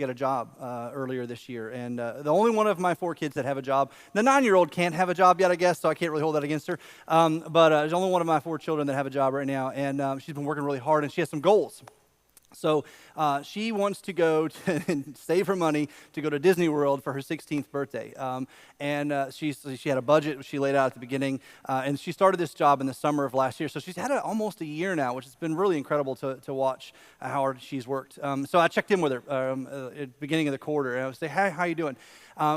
got a job earlier this year, and the only one of my 4 kids that have a job. The 9-year-old can't have a job yet, I guess, so I can't really hold that against her. But there's only one of my 4 children that have a job right now, and she's been working really hard, and she has some goals. So she wants to go and save her money to go to Disney World for her 16th birthday. She had a budget she laid out at the beginning, and she started this job in the summer of last year. So she's had it almost a year now, which has been really incredible to watch how hard she's worked. So I checked in with her at the beginning of the quarter, and I would say, "Hey, how you doing?"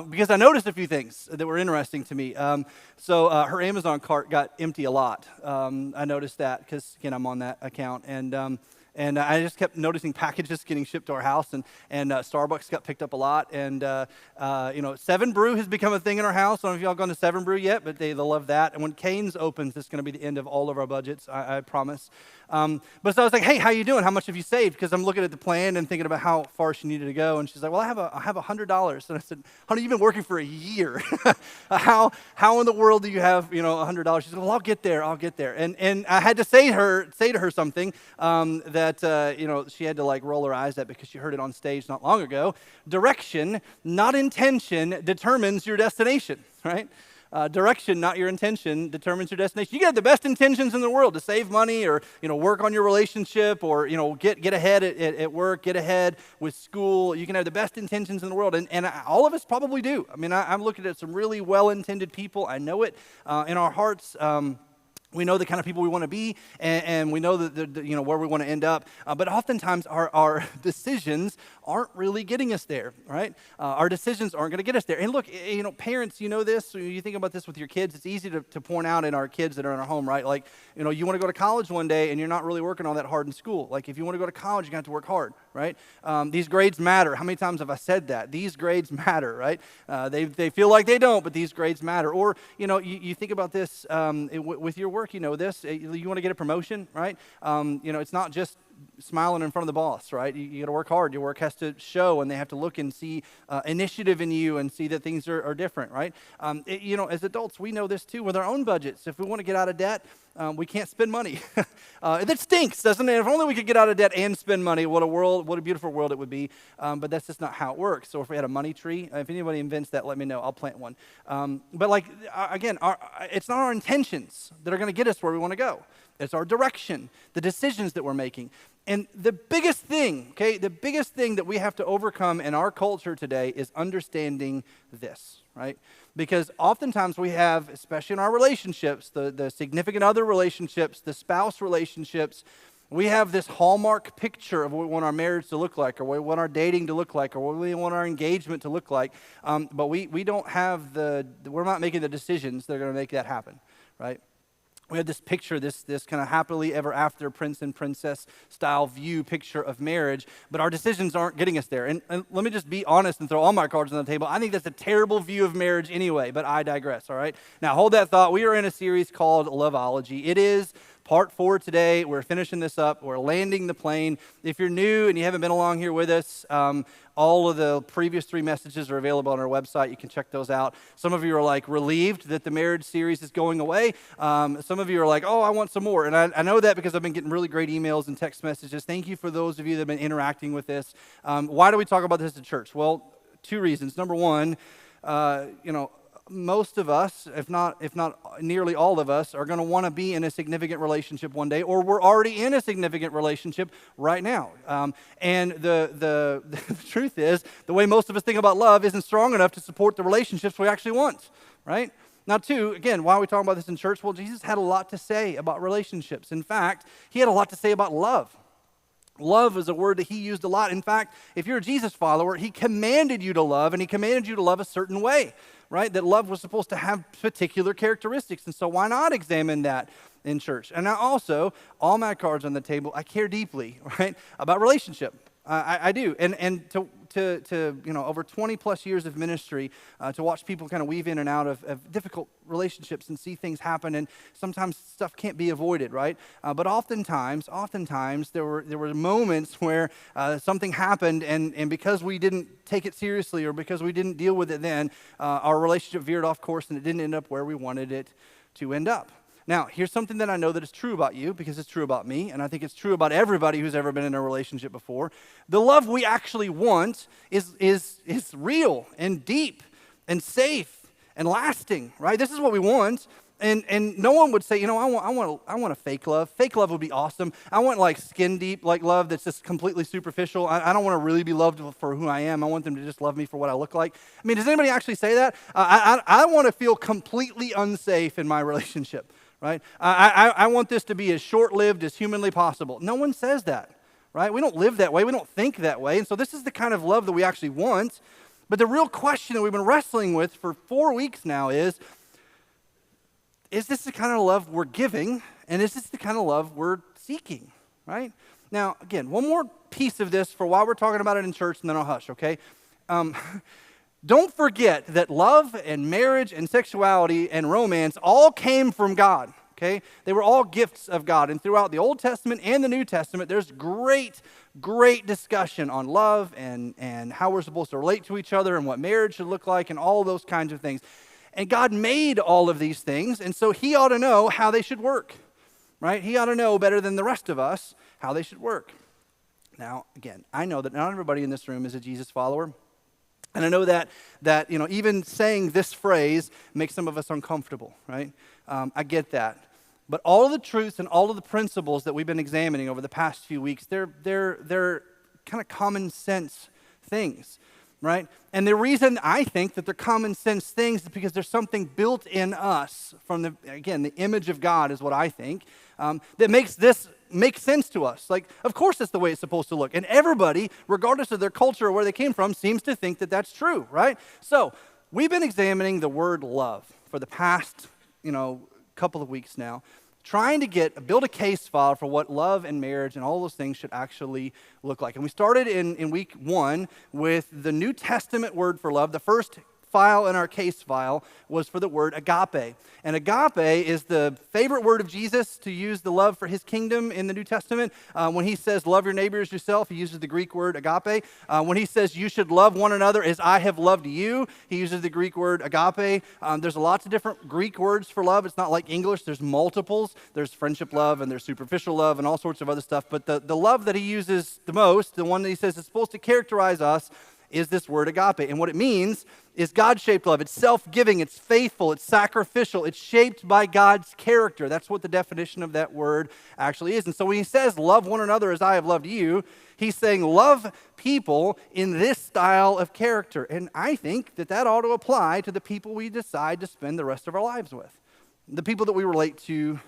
Because I noticed a few things that were interesting to me. So her Amazon cart got empty a lot. I noticed that because, again, I'm on that account, and I just kept noticing packages getting shipped to our house, and Starbucks got picked up a lot. And, 7 Brew has become a thing in our house. I don't know if y'all gone to 7 Brew yet, but they'll love that. And when Cane's opens, it's going to be the end of all of our budgets, I promise. But so I was like, "Hey, how you doing? How much have you saved?" Because I'm looking at the plan and thinking about how far she needed to go. And she's like, "Well, I have $100. And I said, "Honey, you've been working for a year. How in the world do you have, $100? She said, "Well, I'll get there. And I had to say to her something that she had to like roll her eyes at because she heard it on stage not long ago. Direction, not intention, determines your destination, right? Direction, not your intention, determines your destination. You can have the best intentions in the world to save money or, work on your relationship or, get ahead at work, get ahead with school. You can have the best intentions in the world, and all of us probably do. I mean, I'm looking at some really well-intended people. I know it in our hearts. We know the kind of people we want to be, and we know that where we want to end up. But oftentimes, our decisions aren't really getting us there, right? Our decisions aren't going to get us there. And look, parents, you know this. You think about this with your kids. It's easy to point out in our kids that are in our home, right? Like, you want to go to college one day, and you're not really working all that hard in school. Like, if you want to go to college, you're going to have to work hard, right? These grades matter. How many times have I said that? These grades matter, right? They feel like they don't, but these grades matter. Or, you think about this with your work. You know this. You want to get a promotion, right? It's not just smiling in front of the boss, right? You got to work hard. Your work has to show, and they have to look and see initiative in you and see that things are different, right? As adults, we know this too with our own budgets. If we want to get out of debt, we can't spend money. That stinks, doesn't it? If only we could get out of debt and spend money, what a beautiful world it would be. But that's just not how it works. So if we had a money tree, if anybody invents that, let me know. I'll plant one. But again, it's not our intentions that are going to get us where we want to go. It's our direction, the decisions that we're making. And the biggest thing that we have to overcome in our culture today is understanding this, right? Because oftentimes we have, especially in our relationships, the significant other relationships, the spouse relationships, we have this hallmark picture of what we want our marriage to look like, or what we want our dating to look like, or what we want our engagement to look like. But we don't have we're not making the decisions that are going to make that happen, right? We have this picture, this kind of happily ever after prince and princess style view picture of marriage, but our decisions aren't getting us there. And let me just be honest and throw all my cards on the table. I think that's a terrible view of marriage anyway, but I digress, all right? Now hold that thought. We are in a series called Love-ology. It is part 4 today. We're finishing this up. We're landing the plane. If you're new and you haven't been along here with us, all of the previous 3 messages are available on our website. You can check those out. Some of you are relieved that the marriage series is going away. Some of you are like, "Oh, I want some more." And I know that because I've been getting really great emails and text messages. Thank you for those of you that have been interacting with this. Why do we talk about this at church? Well, 2 reasons. Number one, most of us, if not nearly all of us, are going to want to be in a significant relationship one day, or we're already in a significant relationship right now. And the truth is, the way most of us think about love isn't strong enough to support the relationships we actually want, right? Now, 2, again, why are we talking about this in church? Well, Jesus had a lot to say about relationships. In fact, he had a lot to say about love. Love is a word that he used a lot. In fact, if you're a Jesus follower, he commanded you to love, and he commanded you to love a certain way, right? That love was supposed to have particular characteristics. And so why not examine that in church? And now also, all my cards on the table, I care deeply, right, about relationship. I do. And to over 20 plus years of ministry, to watch people kind of weave in and out of difficult relationships and see things happen, and sometimes stuff can't be avoided, right? But oftentimes there were moments where something happened, and because we didn't take it seriously or because we didn't deal with it then, our relationship veered off course and it didn't end up where we wanted it to end up. Now, here's something that I know that is true about you because it's true about me, and I think it's true about everybody who's ever been in a relationship before. The love we actually want is real and deep and safe and lasting, right? This is what we want. And no one would say, you know, I want a fake love. Fake love would be awesome. I want like skin deep like love that's just completely superficial. I don't want to really be loved for who I am. I want them to just love me for what I look like. I mean, does anybody actually say that? I want to feel completely unsafe in my relationship, right? I want this to be as short-lived as humanly possible. No one says that, right? We don't live that way. We don't think that way. And so this is the kind of love that we actually want. But the real question that we've been wrestling with for 4 weeks now is this the kind of love we're giving, and is this the kind of love we're seeking, right? Now, again, one more piece of this for why we're talking about it in church, and then I'll hush, okay? Don't forget that love and marriage and sexuality and romance all came from God, okay? They were all gifts of God, and throughout the Old Testament and the New Testament, there's great discussion on love and how we're supposed to relate to each other and what marriage should look like and all those kinds of things. And God made all of these things, and so he ought to know how they should work, right? He ought to know better than the rest of us how they should work. Now, again, I know that not everybody in this room is a Jesus follower, and I know that you know, even saying this phrase makes some of us uncomfortable, right? I get that. But all of the truths and all of the principles that we've been examining over the past few weeks, they're kind of common sense things. Right? And the reason I think that they're common sense things is because there's something built in us from the image of God is what I think, that makes this make sense to us. Like, of course that's the way it's supposed to look. And everybody, regardless of their culture or where they came from, seems to think that that's true, right? So we've been examining the word love for the past, couple of weeks now, trying to build a case file for what love and marriage and all those things should actually look like. And we started in week 1 with the New Testament word for love. The first file in our case file was for the word agape. And agape is the favorite word of Jesus to use the love for his kingdom in the New Testament. When he says, love your neighbor as yourself, he uses the Greek word agape. When he says, you should love one another as I have loved you, he uses the Greek word agape. There's lots of different Greek words for love. It's not like English. There's multiples. There's friendship love and there's superficial love and all sorts of other stuff. But the love that he uses the most, the one that he says is supposed to characterize us, is this word agape. And what it means is God-shaped love. It's self-giving, it's faithful, it's sacrificial, it's shaped by God's character. That's what the definition of that word actually is. And so when he says, love one another as I have loved you, he's saying love people in this style of character. And I think that ought to apply to the people we decide to spend the rest of our lives with, the people that we relate to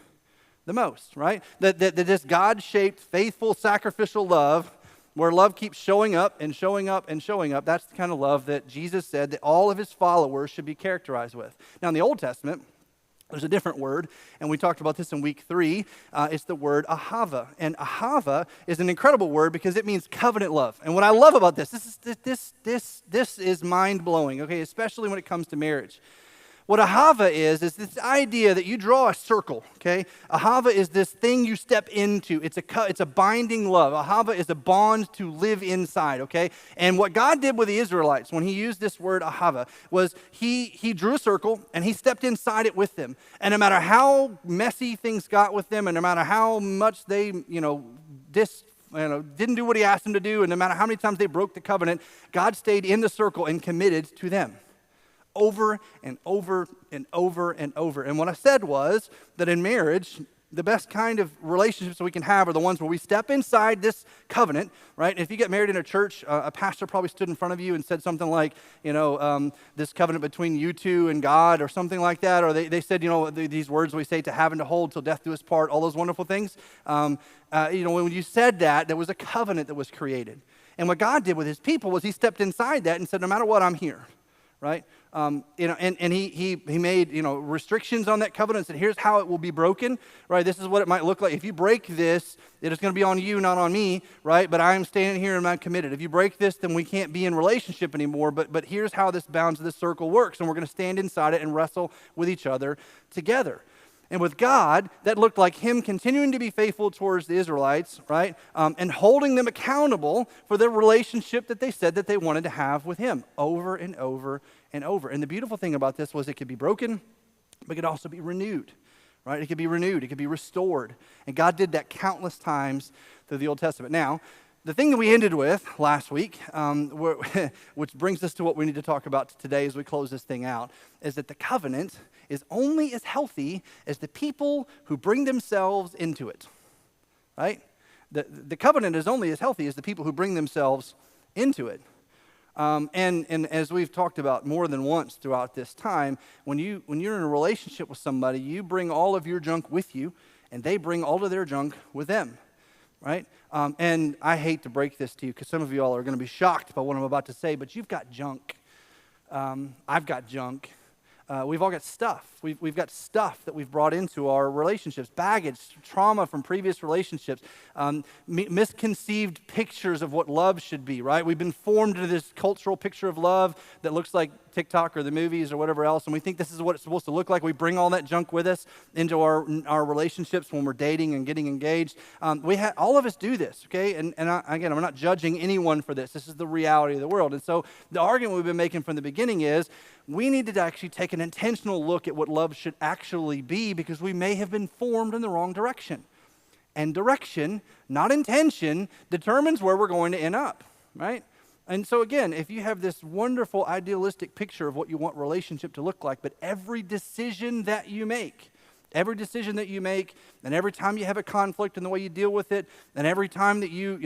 the most, right? That this God-shaped, faithful, sacrificial love, where love keeps showing up and showing up and showing up, that's the kind of love that Jesus said that all of his followers should be characterized with. Now, in the Old Testament, there's a different word, and we talked about this in week 3. It's the word ahava. And ahava is an incredible word because it means covenant love. And what I love about this is mind-blowing, okay, especially when it comes to marriage. What ahava is this idea that you draw a circle, okay? Ahava is this thing you step into. It's a binding love. Ahava is a bond to live inside, okay? And what God did with the Israelites when he used this word ahava was he drew a circle and he stepped inside it with them. And no matter how messy things got with them and no matter how much they, didn't do what he asked them to do and no matter how many times they broke the covenant, God stayed in the circle and committed to them. Over and over and over and over. And what I said was that in marriage, the best kind of relationships we can have are the ones where we step inside this covenant, right? If you get married in a church, a pastor probably stood in front of you and said something like, this covenant between you two and God or something like that. Or they said, these words we say to have and to hold till death do us part, all those wonderful things. When you said that, there was a covenant that was created. And what God did with his people was he stepped inside that and said, no matter what, I'm here. Right? And he made, restrictions on that covenant and said, here's how it will be broken, right? This is what it might look like. If you break this, it is going to be on you, not on me, right? But I'm standing here and I'm committed. If you break this, then we can't be in relationship anymore, but here's how this bounds of this circle works, and we're going to stand inside it and wrestle with each other together. And with God, that looked like him continuing to be faithful towards the Israelites, right? And holding them accountable for the relationship that they said that they wanted to have with him over and over and over. And the beautiful thing about this was it could be broken, but it could also be renewed, right? It could be renewed. It could be restored. And God did that countless times through the Old Testament. Now, the thing that we ended with last week, which brings us to what we need to talk about today as we close this thing out, is that the covenant is only as healthy as the people who bring themselves into it, right? The covenant is only as healthy as the people who bring themselves into it. And as we've talked about more than once throughout this time, when you're in a relationship with somebody, you bring all of your junk with you, and they bring all of their junk with them. Right? And I hate to break this to you because some of you all are going to be shocked by what I'm about to say, but you've got junk. I've got junk. We've all got stuff. We've got stuff that we've brought into our relationships, baggage, trauma from previous relationships, misconceived pictures of what love should be, right? We've been formed into this cultural picture of love that looks like TikTok or the movies or whatever else, and we think this is what it's supposed to look like. We bring all that junk with us into our relationships when we're dating and getting engaged. All of us do this, okay? And again, I'm not judging anyone for this. This is the reality of the world. And so the argument we've been making from the beginning is we need to actually take an intentional look at what love should actually be because we may have been formed in the wrong direction. And direction, not intention, determines where we're going to end up, right? And so again, if you have this wonderful idealistic picture of what you want relationship to look like, but every decision that you make, and every time you have a conflict and the way you deal with it, and every time that you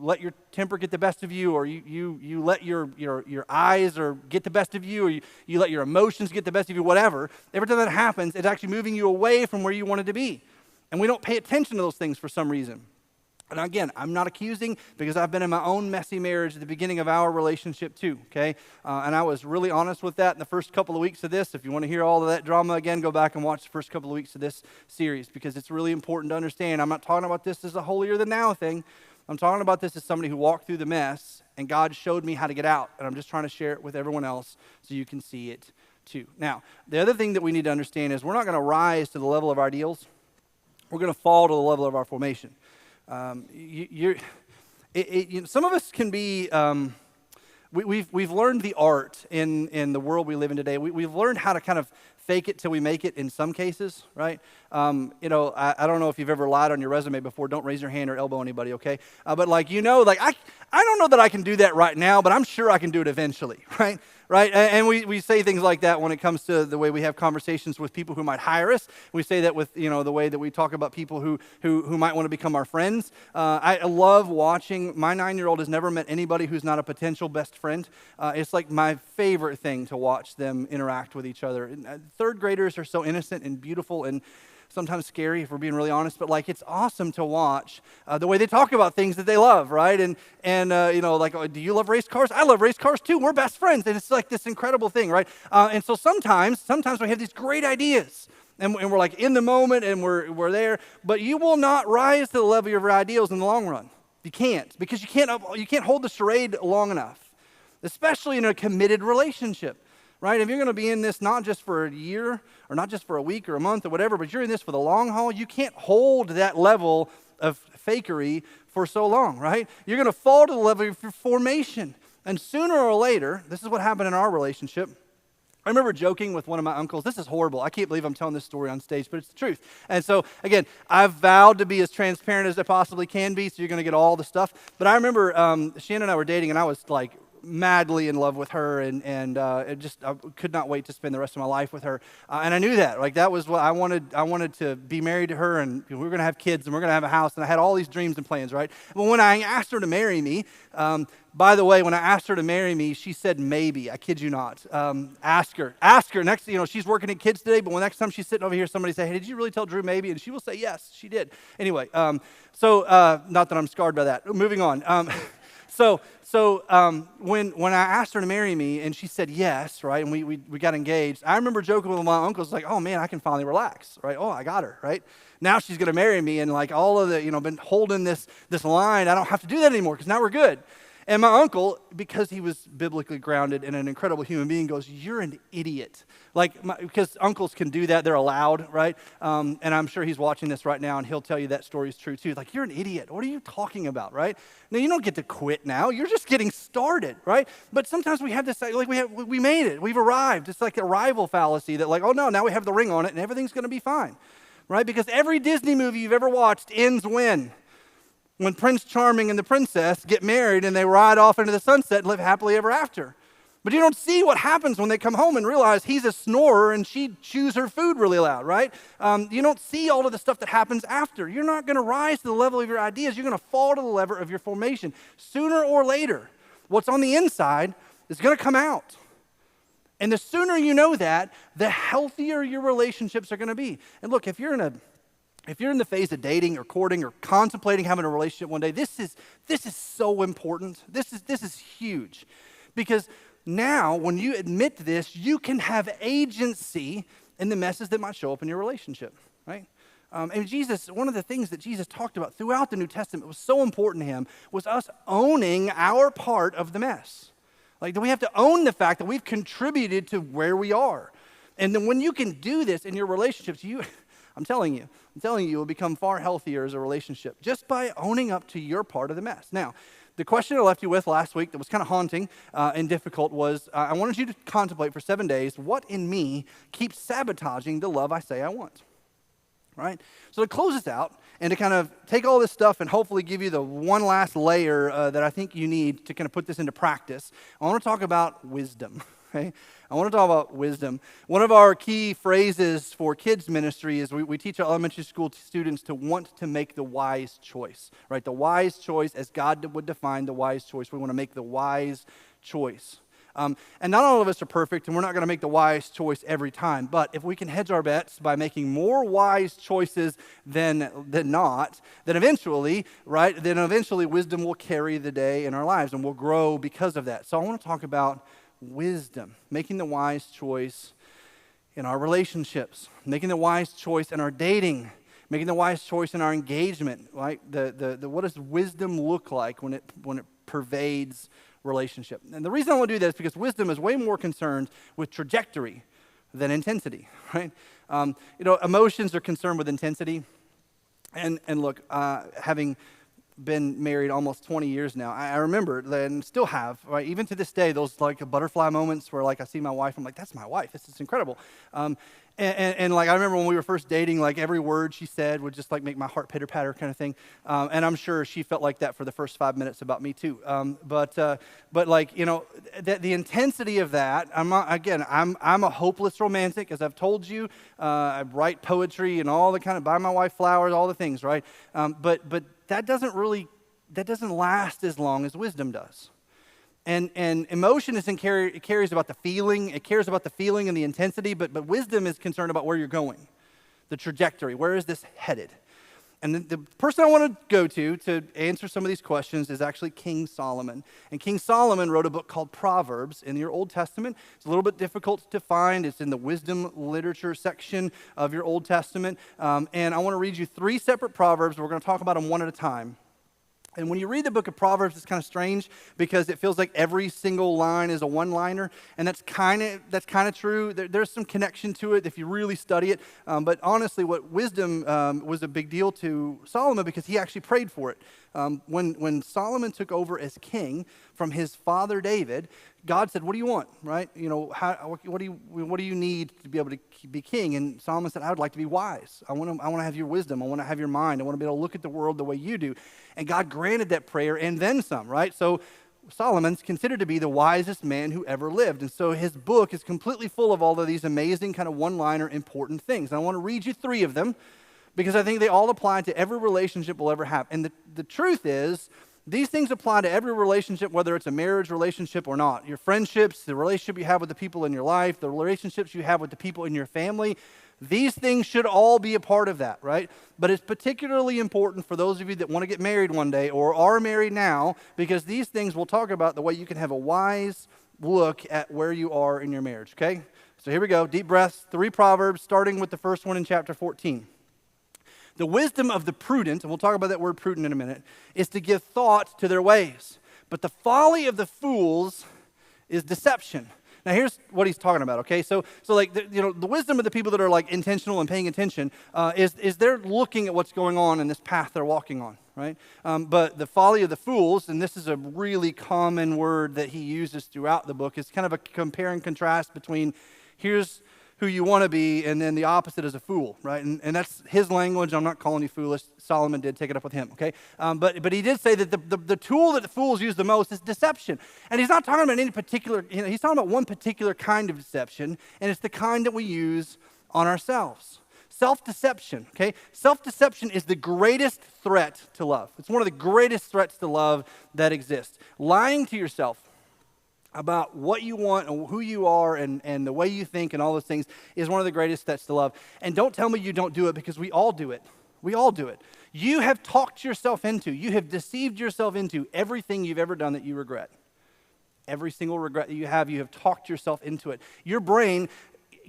let your temper get the best of you, or you let your eyes or get the best of you, or you let your emotions get the best of you, whatever, every time that happens, it's actually moving you away from where you wanted to be. And we don't pay attention to those things for some reason. And again, I'm not accusing because I've been in my own messy marriage at the beginning of our relationship too, okay? And I was really honest with that in the first couple of weeks of this. If you want to hear all of that drama again, go back and watch the first couple of weeks of this series because it's really important to understand. I'm not talking about this as a holier-than-thou thing. I'm talking about this as somebody who walked through the mess and God showed me how to get out. And I'm just trying to share it with everyone else so you can see it too. Now, the other thing that we need to understand is we're not going to rise to the level of our ideals. We're going to fall to the level of our formation. Some of us can be, we've learned the art in the world we live in today. We've learned how to kind of fake it till we make it in some cases, right? I don't know if you've ever lied on your resume before. Don't raise your hand or elbow anybody, okay? But I don't know that I can do that right now, but I'm sure I can do it eventually, right? Right? And we say things like that when it comes to the way we have conversations with people who might hire us. We say that with, the way that we talk about people who might want to become our friends. I love watching. My 9-year-old has never met anybody who's not a potential best friend. It's like my favorite thing to watch them interact with each other. Third graders are so innocent and beautiful and sometimes scary if we're being really honest, but it's awesome to watch the way they talk about things that they love, right? And oh, do you love race cars? I love race cars too. We're best friends, and it's like this incredible thing, right? And so sometimes we have these great ideas, and we're in the moment, and we're there, but you will not rise to the level of your ideals in the long run. You can't, because you can't hold the charade long enough, especially in a committed relationship. Right? If you're going to be in this not just for a year or not just for a week or a month or whatever, but you're in this for the long haul, you can't hold that level of fakery for so long, right? You're going to fall to the level of your formation. And sooner or later, this is what happened in our relationship. I remember joking with one of my uncles. This is horrible. I can't believe I'm telling this story on stage, but it's the truth. And so, again, I've vowed to be as transparent as I possibly can be, so you're going to get all the stuff. But I remember Shannon and I were dating, and I was madly in love with her, and I could not wait to spend the rest of my life with her. And I knew that, that was what I wanted. I wanted to be married to her, and we were going to have kids, and we we're going to have a house, and I had all these dreams and plans, right? But when I asked her to marry me, by the way, when I asked her to marry me, she said maybe. I kid you not. Ask her. Next, she's working at kids today, but when next time she's sitting over here, somebody say, hey, did you really tell Drew maybe? And she will say, yes, she did. Anyway, not that I'm scarred by that. Moving on. So when I asked her to marry me and she said yes, right, and we got engaged, I remember joking with my uncles oh man, I can finally relax, right? Oh, I got her, right? Now she's going to marry me, and all of the, been holding this line, I don't have to do that anymore because now we're good. And my uncle, because he was biblically grounded and an incredible human being, goes, "You're an idiot." Because uncles can do that, they're allowed, right? And I'm sure he's watching this right now, and he'll tell you that story is true too. Like, "You're an idiot. What are you talking about?" Right? No, you don't get to quit now. You're just getting started, right? But sometimes we have this, like we made it. We've arrived. It's like a arrival fallacy that, like, oh no, now we have the ring on it, and everything's going to be fine, right? Because every Disney movie you've ever watched ends when Prince Charming and the princess get married and they ride off into the sunset and live happily ever after. But you don't see what happens when they come home and realize he's a snorer and she chews her food really loud, right? You don't see all of the stuff that happens after. You're not going to rise to the level of your ideas. You're going to fall to the level of your formation. Sooner or later, what's on the inside is going to come out. And the sooner you know that, the healthier your relationships are going to be. And look, if you're in the phase of dating or courting or contemplating having a relationship one day, this is so important. This is huge. Because now when you admit this, you can have agency in the messes that might show up in your relationship, right? And Jesus, one of the things that Jesus talked about throughout the New Testament was so important to him was us owning our part of the mess. Like, that we have to own the fact that we've contributed to where we are. And then when you can do this in your relationships, I'm telling you, it will become far healthier as a relationship just by owning up to your part of the mess. Now, the question I left you with last week that was kind of haunting and difficult was, I wanted you to contemplate for 7 days, what in me keeps sabotaging the love I say I want, right? So to close this out and to kind of take all this stuff and hopefully give you the one last layer that I think you need to kind of put this into practice, I want to talk about wisdom. Okay? I want to talk about wisdom. One of our key phrases for kids ministry is we teach our elementary school students to want to make the wise choice, right? The wise choice as God would define the wise choice. We want to make the wise choice. And not all of us are perfect, and we're not going to make the wise choice every time. But if we can hedge our bets by making more wise choices than not, then eventually, right, wisdom will carry the day in our lives, and we'll grow because of that. So I want to talk about wisdom, making the wise choice in our relationships, making the wise choice in our dating, making the wise choice in our engagement, right? What does wisdom look like when it pervades relationship? And the reason I want to do that is because wisdom is way more concerned with trajectory than intensity, right? Emotions are concerned with intensity. And look, having been married almost 20 years now, I remember and still have, right, even to this day, those like butterfly moments where like I see my wife, I'm like, that's my wife, this is incredible. And like I remember when we were first dating, like every word she said would just like make my heart pitter patter kind of thing. And I'm sure she felt like that for the first 5 minutes about me too. But like, the intensity of that, I'm a hopeless romantic, as I've told you. I write poetry and all the kind of, buy my wife flowers, all the things, right? But that doesn't last as long as wisdom does. And emotion it cares about the feeling. It cares about the feeling and the intensity, but wisdom is concerned about where you're going, the trajectory. Where is this headed? And the person I want to go to answer some of these questions is actually King Solomon. And King Solomon wrote a book called Proverbs in your Old Testament. It's a little bit difficult to find. It's in the wisdom literature section of your Old Testament. And I want to read you 3 separate Proverbs. We're going to talk about them one at a time. And when you read the book of Proverbs, it's kind of strange because it feels like every single line is a one-liner, and that's kind of true. There's some connection to it if you really study it. But honestly, what wisdom was a big deal to Solomon because he actually prayed for it. When Solomon took over as king from his father David, God said, "What do you want?" Right? What do you need to be able to be king? And Solomon said, "I would like to be wise. I want to have your wisdom. I want to have your mind. I want to be able to look at the world the way you do." And God granted that prayer and then some. Right? So Solomon's considered to be the wisest man who ever lived. And so his book is completely full of all of these amazing kind of one-liner important things. And I want to read you 3 of them because I think they all apply to every relationship we'll ever have. And the truth is, these things apply to every relationship, whether it's a marriage relationship or not. Your friendships, the relationship you have with the people in your life, the relationships you have with the people in your family, these things should all be a part of that, right? But it's particularly important for those of you that want to get married one day or are married now, because these things will talk about the way you can have a wise look at where you are in your marriage, okay? So here we go, deep breaths, 3 Proverbs, starting with the first one in chapter 14. The wisdom of the prudent, and we'll talk about that word prudent in a minute, is to give thought to their ways. but the folly of the fools is deception. Now, here's what he's talking about, okay? So like, the wisdom of the people that are like intentional and paying attention is they're looking at what's going on in this path they're walking on, right? But the folly of the fools, and this is a really common word that he uses throughout the book, is kind of a compare and contrast between here's who you want to be, and then the opposite is a fool, right? And that's his language. I'm not calling you foolish. Solomon did take it up with him, okay? But he did say that the tool that the fools use the most is deception. And he's not talking about any particular, he's talking about one particular kind of deception, and it's the kind that we use on ourselves. Self-deception, okay? Self-deception is the greatest threat to love. It's one of the greatest threats to love that exists. Lying to yourself about what you want and who you are and the way you think and all those things is one of the greatest threats to love. And don't tell me you don't do it, because we all do it. We all do it. You have talked yourself into, you have deceived yourself into everything you've ever done that you regret. Every single regret that you have talked yourself into it. Your brain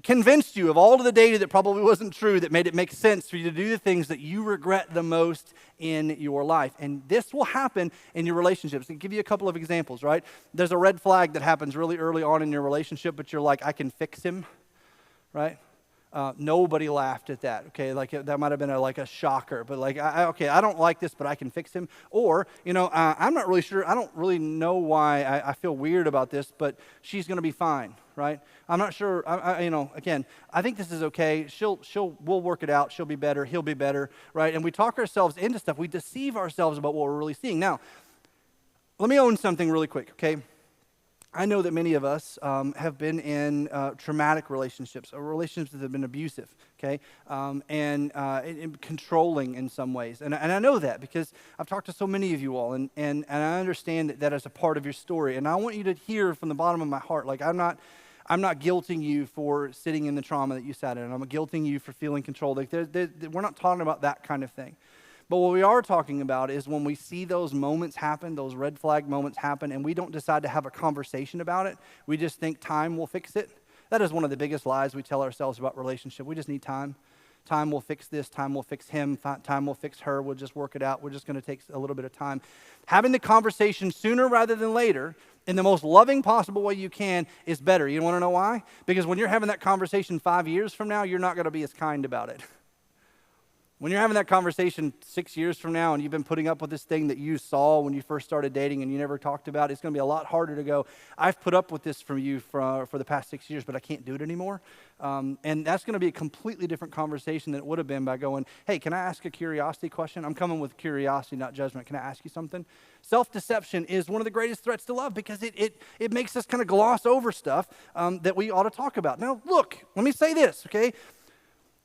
convinced you of all of the data that probably wasn't true that made it make sense for you to do the things that you regret the most in your life. And this will happen in your relationships. I'll give you a couple of examples, right? There's a red flag that happens really early on in your relationship, but you're like, I can fix him, right? Nobody laughed at that, okay? Like that might have been a shocker, but like, I don't like this, but I can fix him. Or, I'm not really sure, I don't really know why I feel weird about this, but she's going to be fine, right? I'm not sure, again, I think this is okay. We'll work it out. She'll be better. He'll be better, right? And we talk ourselves into stuff. We deceive ourselves about what we're really seeing. Now, let me own something really quick, okay? I know that many of us have been in traumatic relationships, or relationships that have been abusive, okay, and controlling in some ways. And I know that because I've talked to so many of you all, and I understand that as a part of your story. And I want you to hear from the bottom of my heart, like I'm not guilting you for sitting in the trauma that you sat in. I'm guilting you for feeling controlled. Like we're not talking about that kind of thing. But what we are talking about is when we see those moments happen, those red flag moments happen, and we don't decide to have a conversation about it, we just think time will fix it. That is one of the biggest lies we tell ourselves about relationship. We just need time. Time will fix this. Time will fix him. Time will fix her. We'll just work it out. We're just going to take a little bit of time. Having the conversation sooner rather than later, in the most loving possible way you can, is better. You want to know why? Because when you're having that conversation 5 years from now, you're not going to be as kind about it. When you're having that conversation 6 years from now and you've been putting up with this thing that you saw when you first started dating and you never talked about, it's going to be a lot harder to go, I've put up with this from you for the past 6 years, but I can't do it anymore. And that's going to be a completely different conversation than it would have been by going, hey, can I ask a curiosity question? I'm coming with curiosity, not judgment. Can I ask you something? Self-deception is one of the greatest threats to love because it makes us kind of gloss over stuff that we ought to talk about. Now, look, let me say this, okay?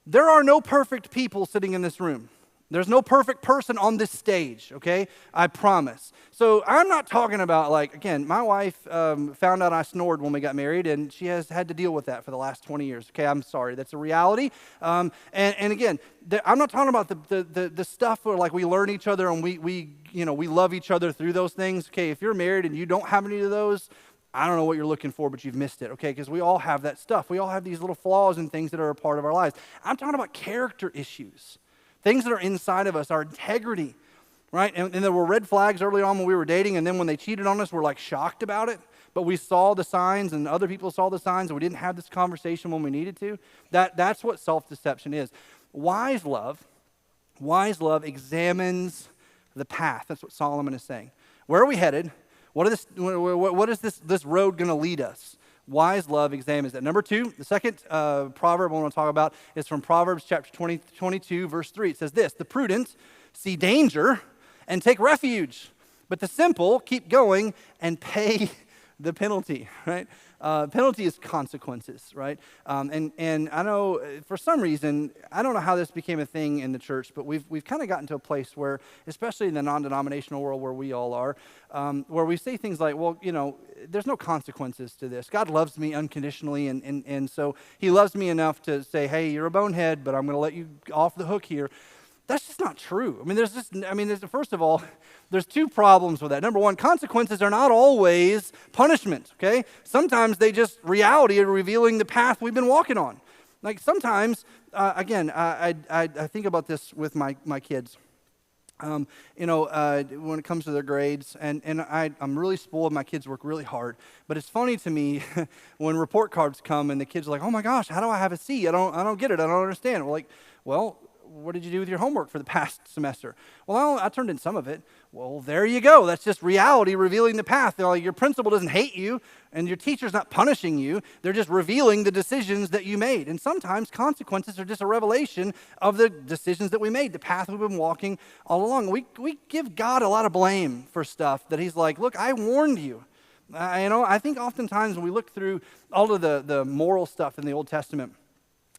There are no perfect people sitting in this room. There's no perfect person on this stage, okay? I promise. So I'm not talking about, like, again, my wife found out I snored when we got married, and she has had to deal with that for the last 20 years, okay? I'm sorry. That's a reality. And again, I'm not talking about the stuff where, like, we learn each other and we love each other through those things. Okay, if you're married and you don't have any of those, I don't know what you're looking for, but you've missed it, okay? Because we all have that stuff. We all have these little flaws and things that are a part of our lives. I'm talking about character issues, things that are inside of us, our integrity, right? And there were red flags early on when we were dating, and then when they cheated on us, we're like shocked about it. But we saw the signs, and other people saw the signs, and we didn't have this conversation when we needed to. That's what self-deception is. Wise love examines the path. That's what Solomon is saying. Where are we headed? What is this road going to lead us? Wise love examines that. Number 2, the second proverb I want to talk about is from Proverbs chapter 22, verse 3. It says this: the prudent see danger and take refuge, but the simple keep going and pay the penalty, right? Penalty is consequences, right? And I know for some reason, I don't know how this became a thing in the church, but we've kind of gotten to a place where, especially in the non-denominational world where we all are, where we say things like, well, there's no consequences to this. God loves me unconditionally, and so he loves me enough to say, hey, you're a bonehead, but I'm going to let you off the hook here. That's just not true. First of all, there's 2 problems with that. Number 1, consequences are not always punishment, okay? Sometimes they just reality are revealing the path we've been walking on. Like sometimes, again, I think about this with my kids. When it comes to their grades, and I'm really spoiled. My kids work really hard, but it's funny to me when report cards come and the kids are like, "Oh my gosh, how do I have a C? I don't get it. I don't understand." We're like, "Well, what did you do with your homework for the past semester?" "Well, I turned in some of it." Well, there you go. That's just reality revealing the path. Your principal doesn't hate you, and your teacher's not punishing you. They're just revealing the decisions that you made. And sometimes consequences are just a revelation of the decisions that we made, the path we've been walking all along. We give God a lot of blame for stuff that he's like, "Look, I warned you." I think oftentimes when we look through all of the moral stuff in the Old Testament,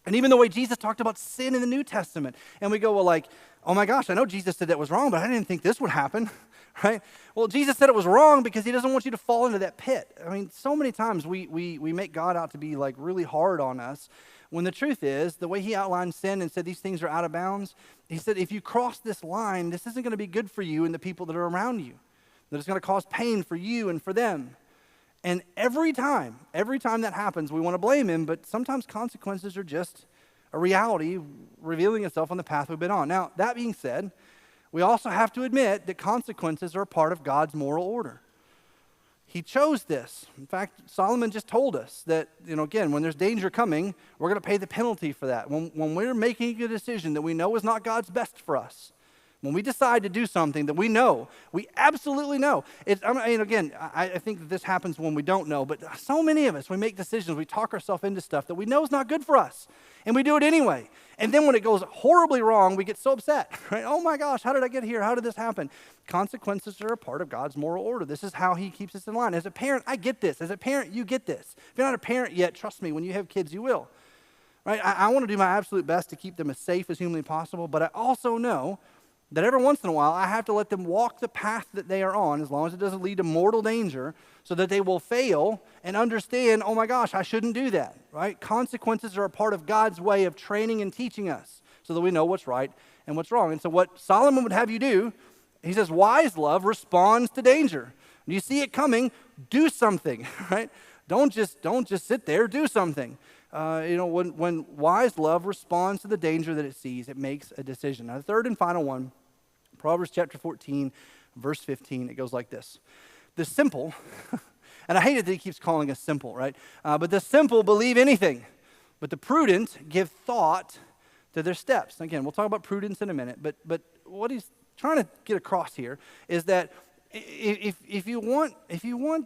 and even the way Jesus talked about sin in the New Testament, and we go, well, like, "Oh my gosh, I know Jesus said that was wrong, but I didn't think this would happen," right? Well, Jesus said it was wrong because he doesn't want you to fall into that pit. I mean, so many times we make God out to be like really hard on us, when the truth is, the way he outlined sin and said these things are out of bounds, he said, if you cross this line, this isn't going to be good for you and the people that are around you, that it's going to cause pain for you and for them. And every time that happens, we want to blame him, but sometimes consequences are just a reality revealing itself on the path we've been on. Now, that being said, we also have to admit that consequences are a part of God's moral order. He chose this. In fact, Solomon just told us that, again, when there's danger coming, we're going to pay the penalty for that. When we're making a decision that we know is not God's best for us, when we decide to do something that we absolutely know. I think that this happens when we don't know, but so many of us, we make decisions, we talk ourselves into stuff that we know is not good for us, and we do it anyway. And then when it goes horribly wrong, we get so upset, right? "Oh my gosh, how did I get here? How did this happen?" Consequences are a part of God's moral order. This is how he keeps us in line. As a parent, I get this. As a parent, you get this. If you're not a parent yet, trust me, when you have kids, you will. Right? I want to do my absolute best to keep them as safe as humanly possible, but I also know that every once in a while, I have to let them walk the path that they are on, as long as it doesn't lead to mortal danger, so that they will fail and understand, "Oh my gosh, I shouldn't do that," right? Consequences are a part of God's way of training and teaching us, so that we know what's right and what's wrong. And so what Solomon would have you do, he says, wise love responds to danger. When you see it coming, do something, right? Don't just sit there, do something. When wise love responds to the danger that it sees, it makes a decision. Now, the third and final one, Proverbs chapter 14, verse 15, it goes like this. The simple, and I hate it that he keeps calling us simple, right? But the simple believe anything, but the prudent give thought to their steps. Again, we'll talk about prudence in a minute, but what he's trying to get across here is that if you want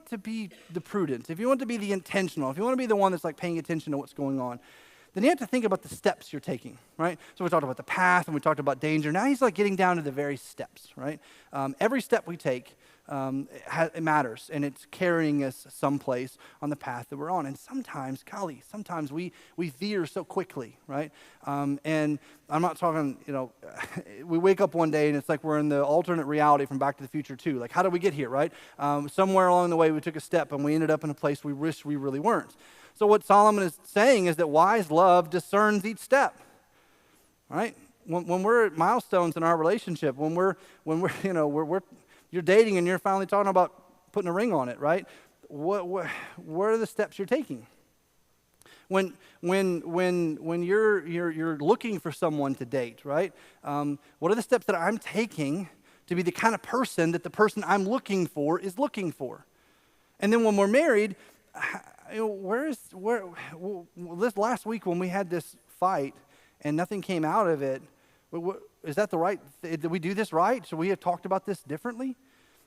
to be the prudent, if you want to be the intentional, if you want to be the one that's like paying attention to what's going on, then you have to think about the steps you're taking, right? So we talked about the path and we talked about danger. Now he's like getting down to the very steps, right? Every step we take, it matters, and it's carrying us someplace on the path that we're on. And sometimes we veer so quickly, right? And I'm not talking, we wake up one day and it's like we're in the alternate reality from Back to the Future 2. Like, how did we get here, right? Somewhere along the way we took a step and we ended up in a place we wish we really weren't. So what Solomon is saying is that wise love discerns each step, right? When we're at milestones in our relationship, when we're you're dating and you're finally talking about putting a ring on it, right? What are the steps you're taking? When you're looking for someone to date, right? What are the steps that I'm taking to be the kind of person that the person I'm looking for is looking for? And then when we're married, this last week when we had this fight and nothing came out of it, is that the right? Did we do this right? Should we have talked about this differently?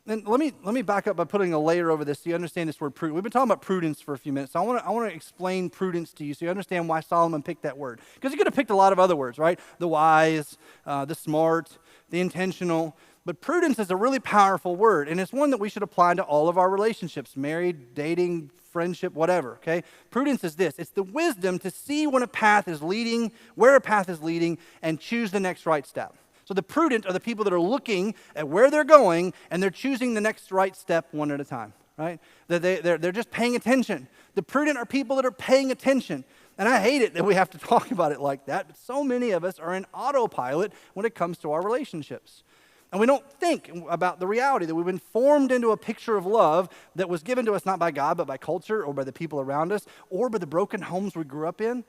And let me back up by putting a layer over this so you understand this word prudence. We've been talking about prudence for a few minutes. So I want to explain prudence to you so you understand why Solomon picked that word. Because he could have picked a lot of other words, right? The wise, the smart, the intentional. But prudence is a really powerful word, and it's one that we should apply to all of our relationships, married, dating, friendship, whatever, okay? Prudence is this. It's the wisdom to see when a path is leading, where a path is leading, and choose the next right step. So the prudent are the people that are looking at where they're going, and they're choosing the next right step one at a time, right? They're just paying attention. The prudent are people that are paying attention. And I hate it that we have to talk about it like that, but so many of us are in autopilot when it comes to our relationships. And we don't think about the reality that we've been formed into a picture of love that was given to us not by God, but by culture or by the people around us or by the broken homes we grew up in.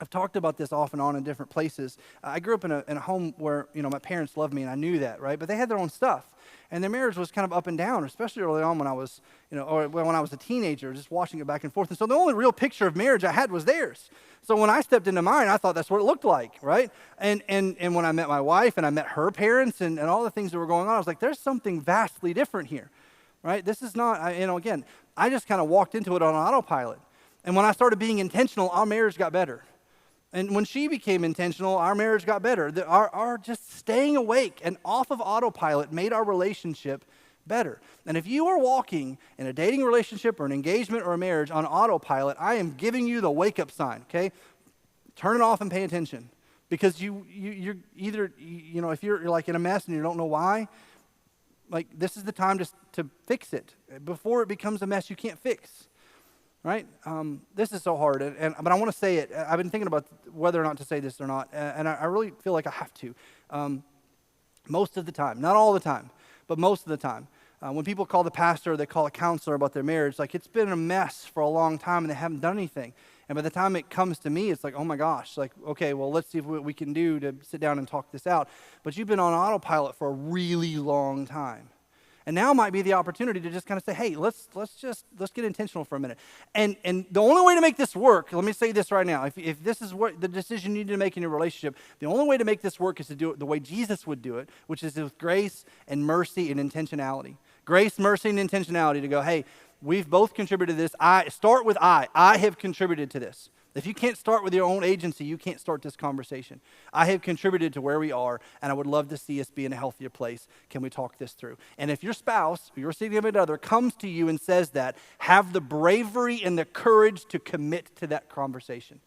I've talked about this off and on in different places. I grew up in a home where, my parents loved me, and I knew that, right? But they had their own stuff. And their marriage was kind of up and down, especially early on when I was, or when I was a teenager, just watching it back and forth. And so the only real picture of marriage I had was theirs. So when I stepped into mine, I thought that's what it looked like, right? And when I met my wife and I met her parents and all the things that were going on, I was like, there's something vastly different here, right? This is not, again, I just kind of walked into it on autopilot. And when I started being intentional, our marriage got better. And when she became intentional, our marriage got better. Our just staying awake and off of autopilot made our relationship better. And if you are walking in a dating relationship or an engagement or a marriage on autopilot, I am giving you the wake-up sign, okay? Turn it off and pay attention. Because you're either, if you're like in a mess and you don't know why, like this is the time to fix it before it becomes a mess you can't fix. Right? This is so hard, but I want to say it. I've been thinking about whether or not to say this or not, and I really feel like I have to. Most of the time, not all the time, but most of the time, when people call the pastor, they call a counselor about their marriage, like it's been a mess for a long time and they haven't done anything. And by the time it comes to me, it's like, oh my gosh, like, okay, well, let's see what we can do to sit down and talk this out. But you've been on autopilot for a really long time. And now might be the opportunity to just kind of say, hey, let's get intentional for a minute. And the only way to make this work, let me say this right now, if this is what the decision you need to make in your relationship, the only way to make this work is to do it the way Jesus would do it, which is with grace and mercy and intentionality. Grace, mercy, and intentionality to go, hey, we've both contributed to this. Start with I have contributed to this. If you can't start with your own agency, you can't start this conversation. I have contributed to where we are, and I would love to see us be in a healthier place. Can we talk this through? And if your spouse, or your significant other, comes to you and says that, have the bravery and the courage to commit to that conversation,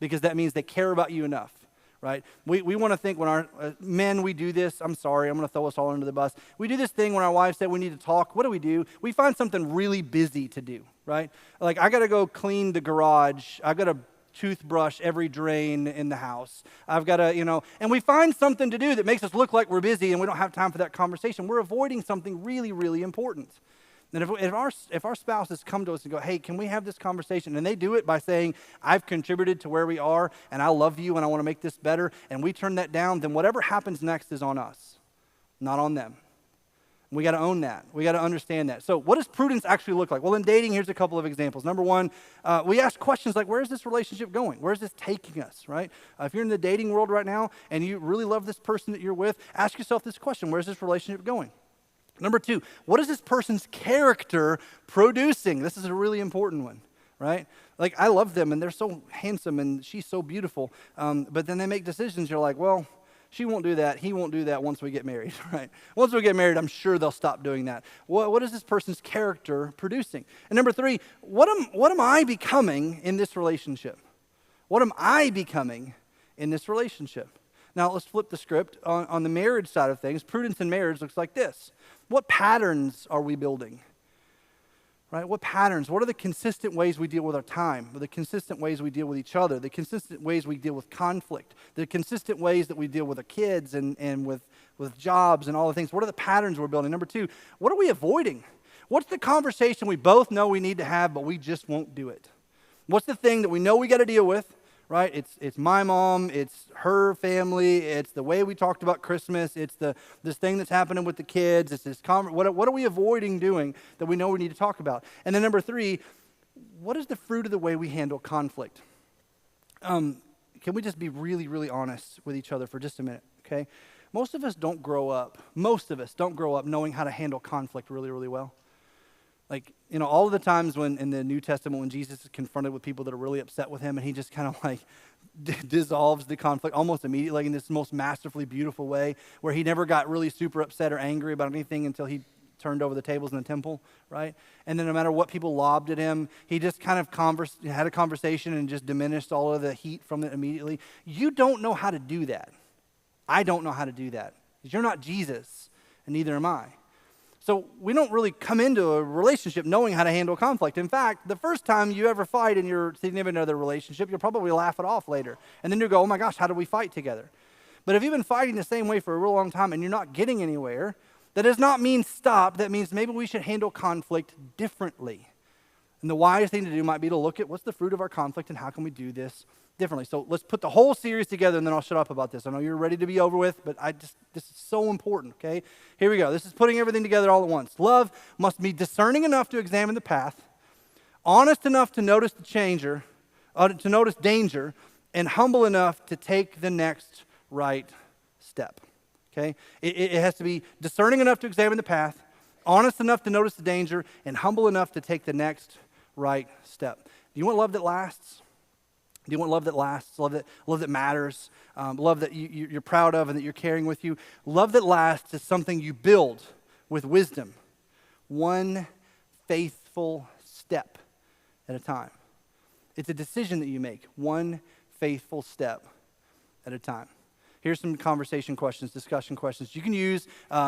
because that means they care about you enough, right? We want to think when our men, we do this. I'm sorry, I'm going to throw us all under the bus. We do this thing when our wives say we need to talk. What do? We find something really busy to do, right? Like, I got to go clean the garage. I've got to toothbrush every drain in the house. I've got to, and we find something to do that makes us look like we're busy and we don't have time for that conversation. We're avoiding something really, really important. And if our spouses come to us and go, hey, can we have this conversation? And they do it by saying, I've contributed to where we are, and I love you, and I want to make this better, and we turn that down, then whatever happens next is on us, not on them. We got to own that. We got to understand that. So what does prudence actually look like? Well, in dating, here's a couple of examples. Number one, we ask questions like, where is this relationship going? Where is this taking us, right? If you're in the dating world right now and you really love this person that you're with, ask yourself this question: where's this relationship going? Number two, what is this person's character producing? This is a really important one, right? Like, I love them and they're so handsome and she's so beautiful, but then they make decisions. You're like, well, she won't do that. He won't do that once we get married, right? Once we get married, I'm sure they'll stop doing that. What is this person's character producing? And number three, what am I becoming in this relationship? What am I becoming in this relationship? Now, let's flip the script. On the marriage side of things, prudence in marriage looks like this. What patterns are we building? Right? What patterns? What are the consistent ways we deal with our time? The consistent ways we deal with each other? The consistent ways we deal with conflict? The consistent ways that we deal with our kids and with jobs and all the things? What are the patterns we're building? Number two, what are we avoiding? What's the conversation we both know we need to have, but we just won't do it? What's the thing that we know we got to deal with? Right? It's my mom, it's her family, it's the way we talked about Christmas, it's this thing that's happening with the kids, it's this what are we avoiding doing that we know we need to talk about? And then number three, what is the fruit of the way we handle conflict? Can we just be really, really honest with each other for just a minute, okay? Most of us don't grow up knowing how to handle conflict really, really well. Like, all of the times when in the New Testament when Jesus is confronted with people that are really upset with him and he just kind of like dissolves the conflict almost immediately in this most masterfully beautiful way where he never got really super upset or angry about anything until he turned over the tables in the temple, right? And then no matter what people lobbed at him, he just kind of had a conversation and just diminished all of the heat from it immediately. You don't know how to do that. I don't know how to do that. You're not Jesus, and neither am I. So we don't really come into a relationship knowing how to handle conflict. In fact, the first time you ever fight in your significant other relationship, you'll probably laugh it off later. And then you'll go, oh my gosh, how do we fight together? But if you've been fighting the same way for a real long time and you're not getting anywhere, that does not mean stop. That means maybe we should handle conflict differently. And the wise thing to do might be to look at what's the fruit of our conflict and how can we do this differently. So let's put the whole series together and then I'll shut up about this. I know you're ready to be over with, but this is so important, okay? Here we go. This is putting everything together all at once. Love must be discerning enough to examine the path, honest enough to notice to notice danger, and humble enough to take the next right step, okay? It has to be discerning enough to examine the path, honest enough to notice the danger, and humble enough to take the next right step. Do you want love that lasts? Do you want love that lasts? Love that matters? Love that you're proud of and that you're carrying with you? Love that lasts is something you build with wisdom, one faithful step at a time. It's a decision that you make, one faithful step at a time. Here's some conversation questions, discussion questions you can use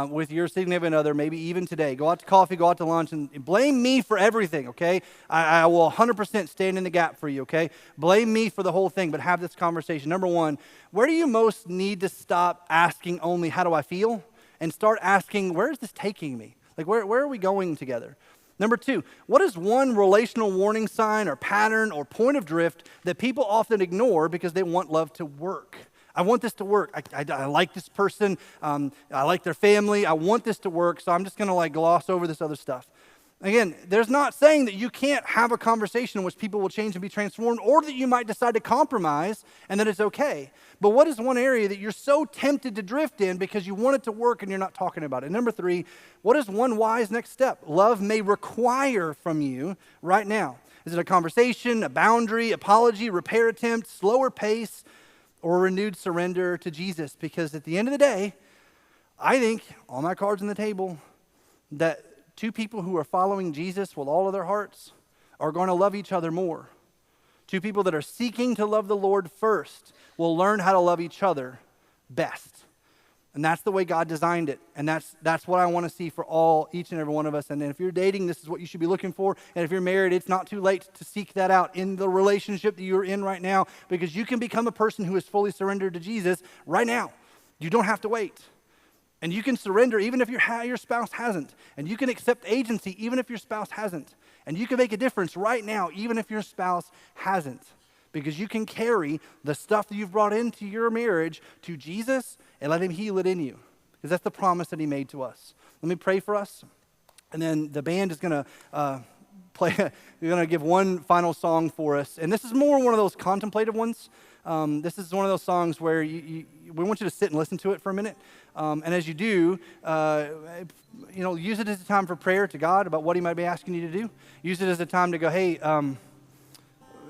with your significant other, maybe even today. Go out to coffee, go out to lunch, and blame me for everything, okay? I will 100% stand in the gap for you, okay? Blame me for the whole thing, but have this conversation. Number one, where do you most need to stop asking only, how do I feel? And start asking, where is this taking me? Like, where are we going together? Number two, what is one relational warning sign or pattern or point of drift that people often ignore because they want love to work? I want this to work. I like this person. I like their family. I want this to work, so I'm just going to gloss over this other stuff. Again, there's not saying that you can't have a conversation in which people will change and be transformed, or that you might decide to compromise and that it's okay. But what is one area that you're so tempted to drift in because you want it to work and you're not talking about it? Number three, what is one wise next step love may require from you right now? Is it a conversation, a boundary, apology, repair attempt, slower pace, or a renewed surrender to Jesus? Because at the end of the day, I think, all my cards on the table, that two people who are following Jesus with all of their hearts are going to love each other more. Two people that are seeking to love the Lord first will learn how to love each other best. And that's the way God designed it. And that's what I want to see for each and every one of us. And if you're dating, this is what you should be looking for. And if you're married, it's not too late to seek that out in the relationship that you're in right now, because you can become a person who is fully surrendered to Jesus right now. You don't have to wait. And you can surrender even if your spouse hasn't. And you can accept agency even if your spouse hasn't. And you can make a difference right now even if your spouse hasn't. Because you can carry the stuff that you've brought into your marriage to Jesus and let him heal it in you. Because that's the promise that he made to us. Let me pray for us. And then the band is going to play. They're going to give one final song for us. And this is more one of those contemplative ones. This is one of those songs where we want you to sit and listen to it for a minute. And as you do, use it as a time for prayer to God about what he might be asking you to do. Use it as a time to go, hey,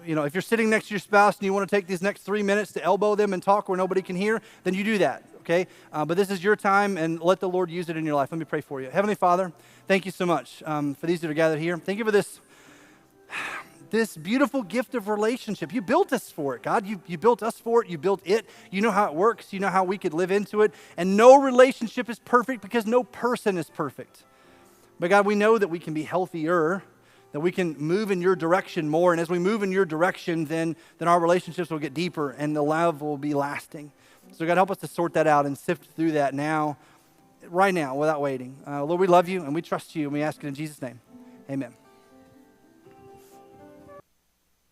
if you're sitting next to your spouse and you want to take these next 3 minutes to elbow them and talk where nobody can hear, then you do that, okay? But this is your time, and let the Lord use it in your life. Let me pray for you. Heavenly Father, thank you so much for these that are gathered here. Thank you for this beautiful gift of relationship. You built us for it, God. You built us for it. You built it. You know how it works. You know how we could live into it. And no relationship is perfect because no person is perfect. But God, we know that we can be healthier, that we can move in your direction more. And as we move in your direction, then our relationships will get deeper and the love will be lasting. So God, help us to sort that out and sift through that now, right now, without waiting. Lord, we love you and we trust you, and we ask it in Jesus' name. Amen.